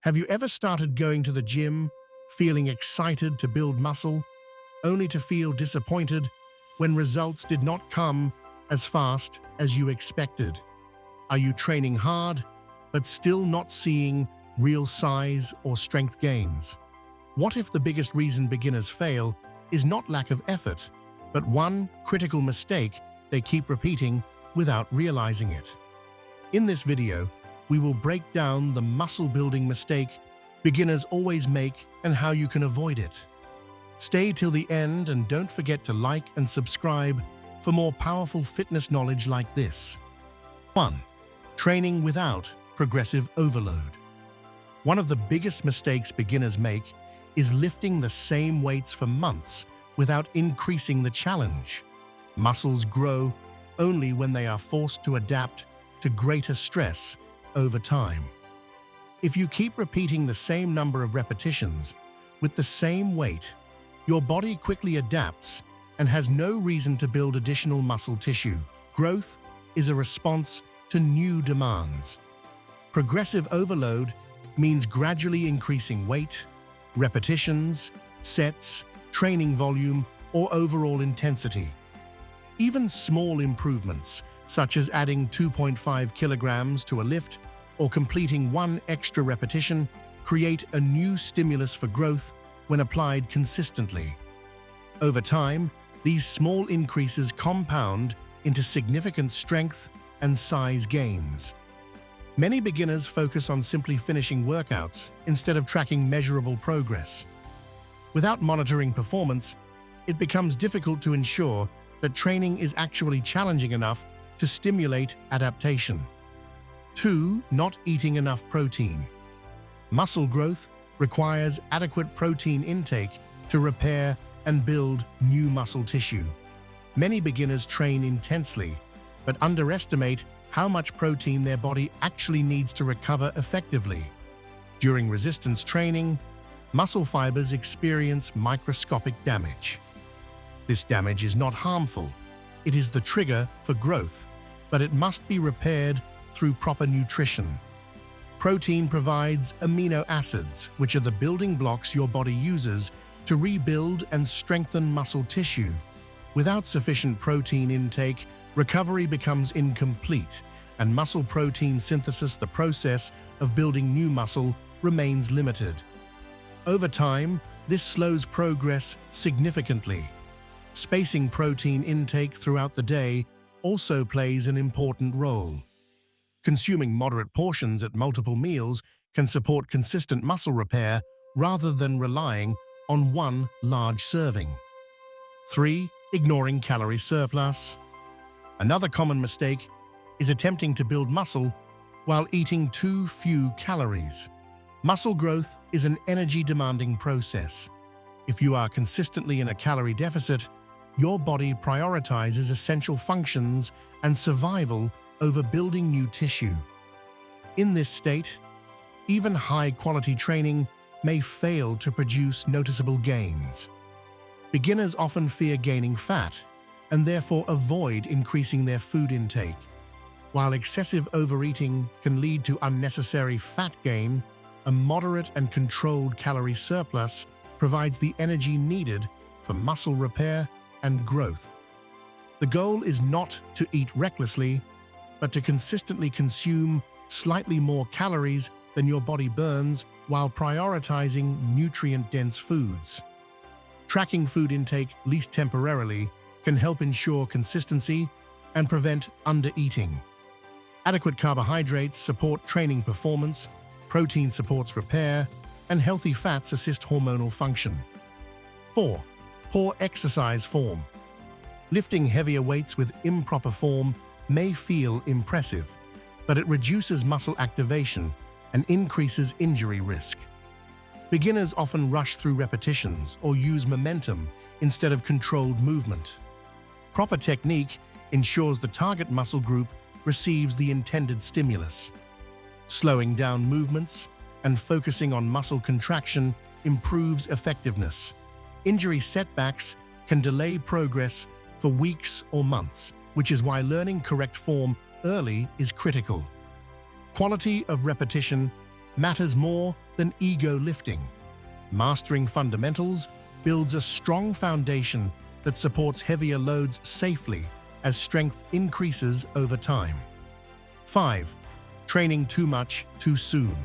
Have you ever started going to the gym, feeling excited to build muscle, only to feel disappointed when results did not come as fast as you expected? Are you training hard, but still not seeing real size or strength gains? What if the biggest reason beginners fail is not lack of effort, but one critical mistake they keep repeating without realizing it? In this video, we will break down the muscle-building mistake beginners always make and how you can avoid it. Stay till the end and don't forget to like and subscribe for more powerful fitness knowledge like this. 1. Training without progressive overload. One of the biggest mistakes beginners make is lifting the same weights for months without increasing the challenge. Muscles grow only when they are forced to adapt to greater stress over time. If you keep repeating the same number of repetitions with the same weight, your body quickly adapts and has no reason to build additional muscle tissue. Growth is a response to new demands. Progressive overload means gradually increasing weight, repetitions, sets, training volume, or overall intensity. Even small improvements, such as adding 2.5 kilograms to a lift or completing one extra repetition, create a new stimulus for growth when applied consistently. Over time, these small increases compound into significant strength and size gains. Many beginners focus on simply finishing workouts instead of tracking measurable progress. Without monitoring performance, it becomes difficult to ensure that training is actually challenging enough to stimulate adaptation. 2. Not eating enough protein. Muscle growth requires adequate protein intake to repair and build new muscle tissue. Many beginners train intensely, but underestimate how much protein their body actually needs to recover effectively. During resistance training, muscle fibers experience microscopic damage. This damage is not harmful. It is the trigger for growth, but it must be repaired through proper nutrition. Protein provides amino acids, which are the building blocks your body uses to rebuild and strengthen muscle tissue. Without sufficient protein intake, recovery becomes incomplete, and muscle protein synthesis, the process of building new muscle, remains limited. Over time, this slows progress significantly. Spacing protein intake throughout the day also plays an important role. Consuming moderate portions at multiple meals can support consistent muscle repair rather than relying on one large serving. 3. Ignoring calorie surplus. Another common mistake is attempting to build muscle while eating too few calories. Muscle growth is an energy-demanding process. If you are consistently in a calorie deficit, your body prioritizes essential functions and survival over building new tissue. In this state, even high-quality training may fail to produce noticeable gains. Beginners often fear gaining fat and therefore avoid increasing their food intake. While excessive overeating can lead to unnecessary fat gain, a moderate and controlled calorie surplus provides the energy needed for muscle repair and growth. The goal is not to eat recklessly, but to consistently consume slightly more calories than your body burns while prioritizing nutrient-dense foods. Tracking food intake, at least temporarily, can help ensure consistency and prevent undereating. Adequate carbohydrates support training performance, protein supports repair, and healthy fats assist hormonal function. 4. Poor exercise form. Lifting heavier weights with improper form may feel impressive, but it reduces muscle activation and increases injury risk. Beginners often rush through repetitions or use momentum instead of controlled movement. Proper technique ensures the target muscle group receives the intended stimulus. Slowing down movements and focusing on muscle contraction improves effectiveness. Injury setbacks can delay progress for weeks or months, which is why learning correct form early is critical. Quality of repetition matters more than ego lifting. Mastering fundamentals builds a strong foundation that supports heavier loads safely as strength increases over time. 5. Training too much too soon.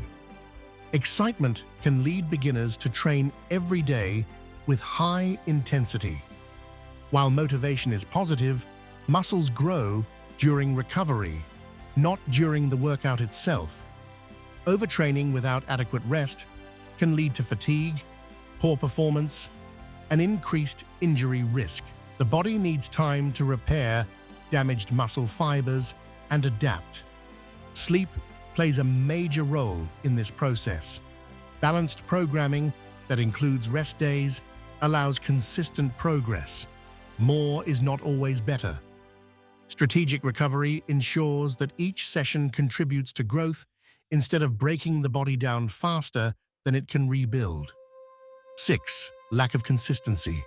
Excitement can lead beginners to train every day with high intensity. While motivation is positive, muscles grow during recovery, not during the workout itself. Overtraining without adequate rest can lead to fatigue, poor performance, and increased injury risk. The body needs time to repair damaged muscle fibers and adapt. Sleep plays a major role in this process. Balanced programming that includes rest days allows consistent progress. More is not always better. Strategic recovery ensures that each session contributes to growth instead of breaking the body down faster than it can rebuild. 6. Lack of consistency.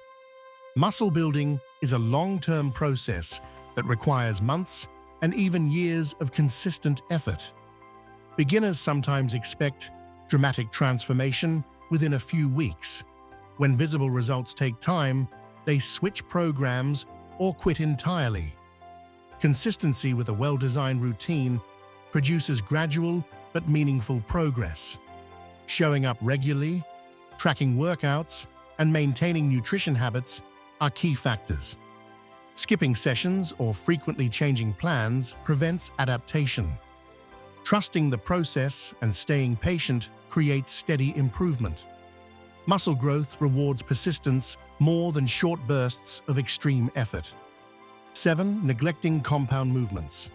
Muscle building is a long-term process that requires months and even years of consistent effort. Beginners sometimes expect dramatic transformation within a few weeks. When visible results take time, they switch programs or quit entirely. Consistency with a well-designed routine produces gradual but meaningful progress. Showing up regularly, tracking workouts, and maintaining nutrition habits are key factors. Skipping sessions or frequently changing plans prevents adaptation. Trusting the process and staying patient creates steady improvement. Muscle growth rewards persistence more than short bursts of extreme effort. 7. Neglecting compound movements.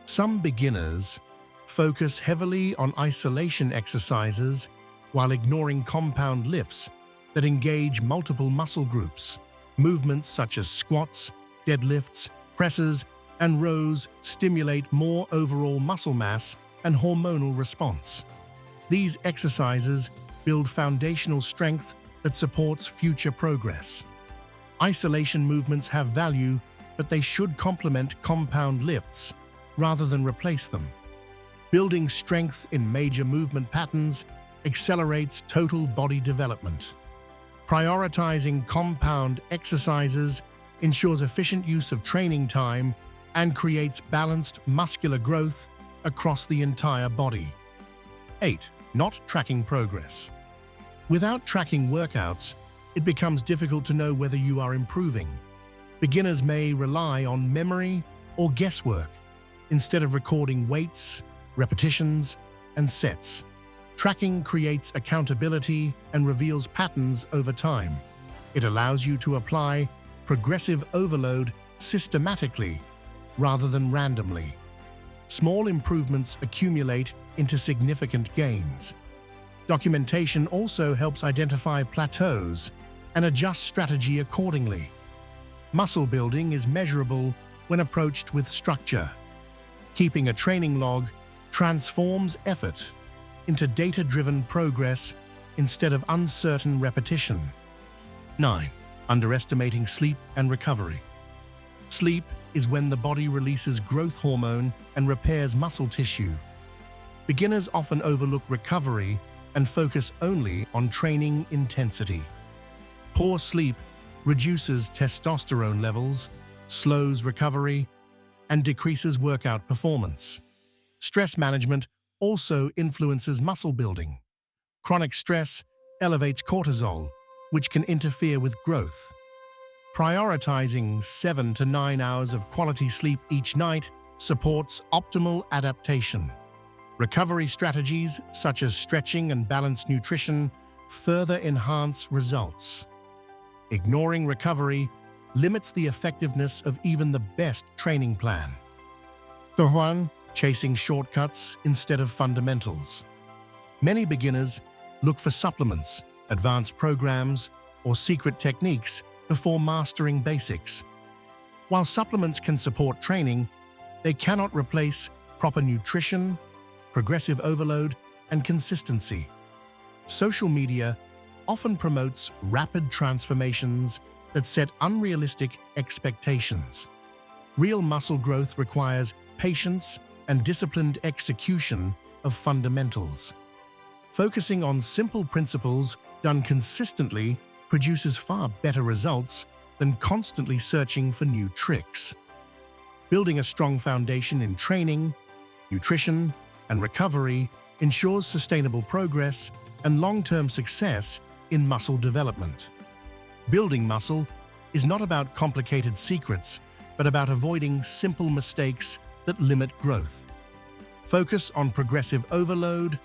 Some beginners focus heavily on isolation exercises while ignoring compound lifts that engage multiple muscle groups. Movements such as squats, deadlifts, presses, and rows stimulate more overall muscle mass and hormonal response. These exercises build foundational strength that supports future progress. Isolation movements have value, but they should complement compound lifts rather than replace them. Building strength in major movement patterns accelerates total body development. Prioritizing compound exercises ensures efficient use of training time and creates balanced muscular growth across the entire body. 8. Not tracking progress. Without tracking workouts, it becomes difficult to know whether you are improving. Beginners may rely on memory or guesswork instead of recording weights, repetitions, and sets. Tracking creates accountability and reveals patterns over time. It allows you to apply progressive overload systematically rather than randomly. Small improvements accumulate into significant gains. Documentation also helps identify plateaus and adjust strategy accordingly. Muscle building is measurable when approached with structure. Keeping a training log transforms effort into data-driven progress instead of uncertain repetition. 9. Underestimating sleep and recovery. Sleep is when the body releases growth hormone and repairs muscle tissue. Beginners often overlook recovery and focus only on training intensity. Poor sleep reduces testosterone levels, slows recovery, and decreases workout performance. Stress management also influences muscle building. Chronic stress elevates cortisol, which can interfere with growth. Prioritizing 7 to 9 hours of quality sleep each night supports optimal adaptation. Recovery strategies such as stretching and balanced nutrition further enhance results. Ignoring recovery limits the effectiveness of even the best training plan. 1. Chasing shortcuts instead of fundamentals. Many beginners look for supplements, advanced programs, or secret techniques before mastering basics. While supplements can support training, they cannot replace proper nutrition, progressive overload, and consistency. Social media often promotes rapid transformations that set unrealistic expectations. Real muscle growth requires patience and disciplined execution of fundamentals. Focusing on simple principles done consistently produces far better results than constantly searching for new tricks. Building a strong foundation in training, nutrition, and recovery ensures sustainable progress and long-term success in muscle development. Building muscle is not about complicated secrets, but about avoiding simple mistakes that limit growth. Focus on progressive overload,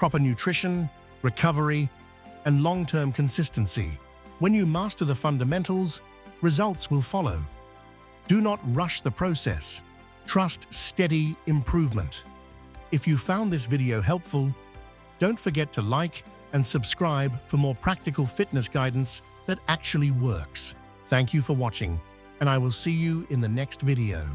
proper nutrition, recovery, and long-term consistency. When you master the fundamentals, results will follow. Do not rush the process. Trust steady improvement. If you found this video helpful, don't forget to like and subscribe for more practical fitness guidance that actually works. Thank you for watching, and I will see you in the next video.